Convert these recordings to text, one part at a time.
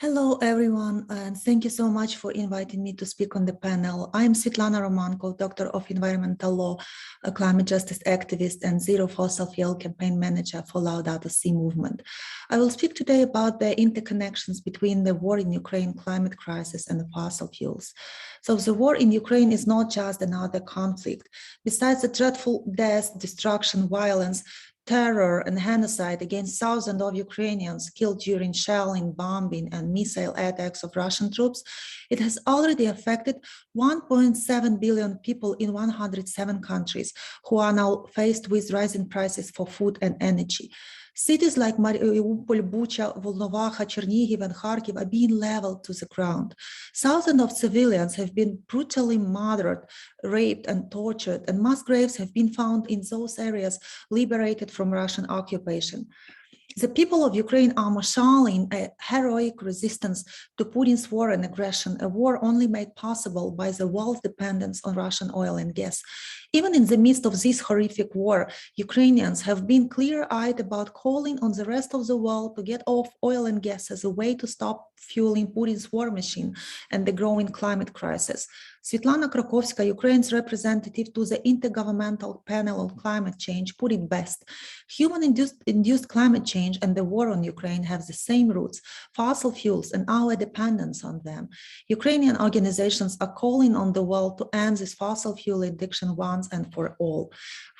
Hello, everyone, and thank you so much for inviting me to speak on the panel. I'm Svitlana Romanko, Doctor of Environmental Law, a climate justice activist, and Zero Fossil Fuel campaign manager for Laudato Si Movement. I will speak today about the interconnections between the war in Ukraine, climate crisis, and the fossil fuels. So the war in Ukraine is not just another conflict. Besides the dreadful death, destruction, violence, terror and genocide against thousands of Ukrainians killed during shelling, bombing, and missile attacks of Russian troops, it has already affected 1.7 billion people in 107 countries who are now faced with rising prices for food and energy. Cities like Mariupol, Bucha, Volnovakha, Chernihiv, and Kharkiv are being leveled to the ground. Thousands of civilians have been brutally murdered, raped, and tortured, and mass graves have been found in those areas liberated from Russian occupation. The people of Ukraine are marshalling a heroic resistance to Putin's war and aggression, a war only made possible by the world's dependence on Russian oil and gas. Even in the midst of this horrific war, Ukrainians have been clear-eyed about calling on the rest of the world to get off oil and gas as a way to stop fueling Putin's war machine and the growing climate crisis. Svitlana Romanko, Ukraine's representative to the Intergovernmental Panel on Climate Change, put it best. Human-induced climate change and the war on Ukraine have the same roots, fossil fuels and our dependence on them. Ukrainian organizations are calling on the world to end this fossil fuel addiction once and for all.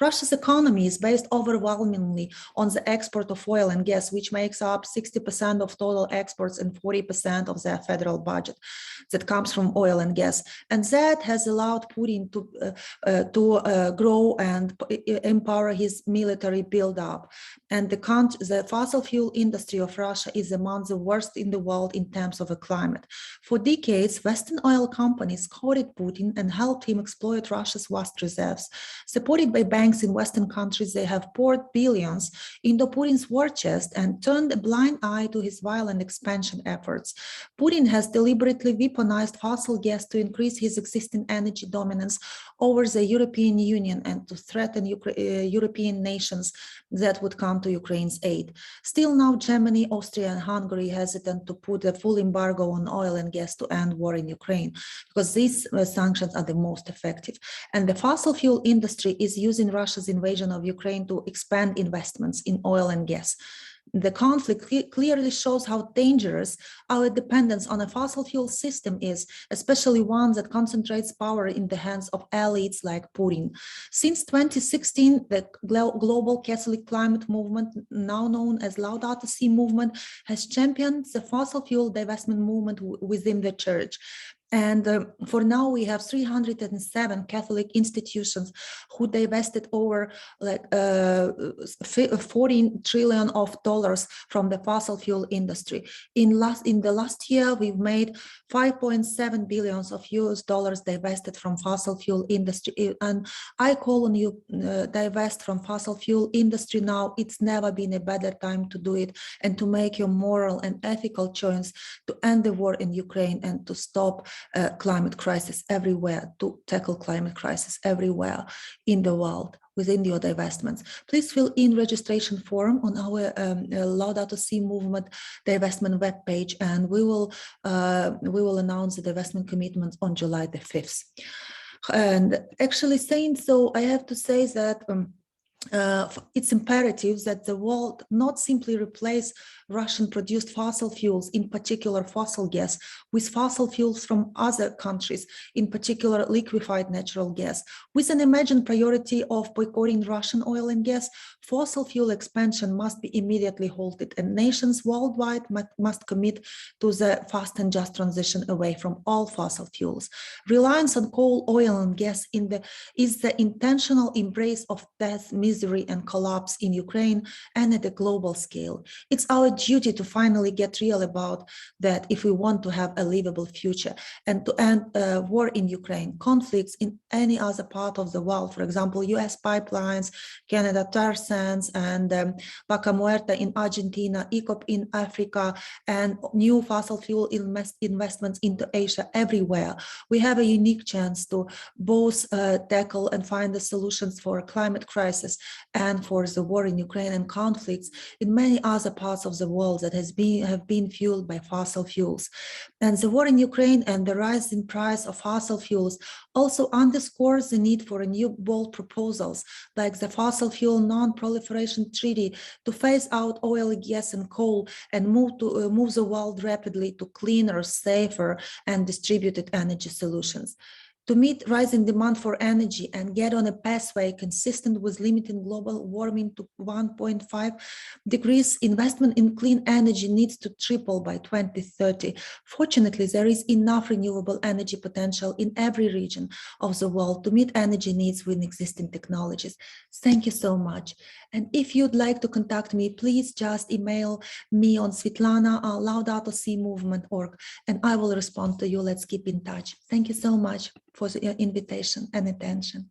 Russia's economy is based overwhelmingly on the export of oil and gas, which makes up 60% of total exports and 40% of their federal budget that comes from oil and gas. And that has allowed Putin to grow and empower his military build-up. And the fossil fuel industry of Russia is among the worst in the world in terms of a climate. For decades, Western oil companies courted Putin and helped him exploit Russia's vast reserves. Supported by banks in Western countries, they have poured billions into Putin's war chest and turned a blind eye to his violent expansion efforts. Putin has deliberately weaponized fossil gas to increase his existing energy dominance over the European Union and to threaten European nations that would come to Ukraine's aid. Still now, Germany, Austria, and Hungary hesitant to put a full embargo on oil and gas to end war in Ukraine, because these sanctions are the most effective. And the fossil fuel industry is using Russia's invasion of Ukraine to expand investments in oil and gas. The conflict clearly shows how dangerous our dependence on a fossil fuel system is, especially one that concentrates power in the hands of elites like Putin. Since 2016, the global Catholic climate movement, now known as Laudato Si Movement, has championed the fossil fuel divestment movement within the church. And for now, we have 307 Catholic institutions who divested over like $14 trillion from the fossil fuel industry. In the last year, we've made 5.7 billion of US dollars divested from fossil fuel industry. And I call on you, divest from fossil fuel industry now. It's never been a better time to do it and to make your moral and ethical choice to end the war in Ukraine and to stop climate crisis everywhere, to tackle climate crisis everywhere in the world within your divestments. Please fill in registration form on our Laudato Si Movement divestment webpage, and we will announce the divestment commitments on July the 5th. And actually saying so, I have to say that it's imperative that the world not simply replace Russian-produced fossil fuels, in particular fossil gas, with fossil fuels from other countries, in particular liquefied natural gas. With an imagined priority of boycotting Russian oil and gas, fossil fuel expansion must be immediately halted, and nations worldwide must commit to the fast and just transition away from all fossil fuels. Reliance on coal, oil, and gas is the intentional embrace of death, misery, and collapse in Ukraine and at a global scale. It's our duty to finally get real about that if we want to have a livable future and to end war in Ukraine, conflicts in any other part of the world, for example, US pipelines, Canada tar sands, and Vaca Muerta in Argentina, ECOP in Africa, and new fossil fuel investments into Asia everywhere. We have a unique chance to both tackle and find the solutions for climate crisis and for the war in Ukraine and conflicts in many other parts of the world that have been fueled by fossil fuels. And the war in Ukraine and the rise in price of fossil fuels also underscores the need for new bold proposals like the Fossil Fuel Non-Proliferation Treaty to phase out oil, gas, and coal and move the world rapidly to cleaner, safer, and distributed energy solutions. To meet rising demand for energy and get on a pathway consistent with limiting global warming to 1.5 degrees, investment in clean energy needs to triple by 2030. Fortunately, there is enough renewable energy potential in every region of the world to meet energy needs with existing technologies. Thank you so much. And if you'd like to contact me, please just email me on Svitlana, Laudato Si Movement.org, and I will respond to you. Let's keep in touch. Thank you so much for the invitation and attention.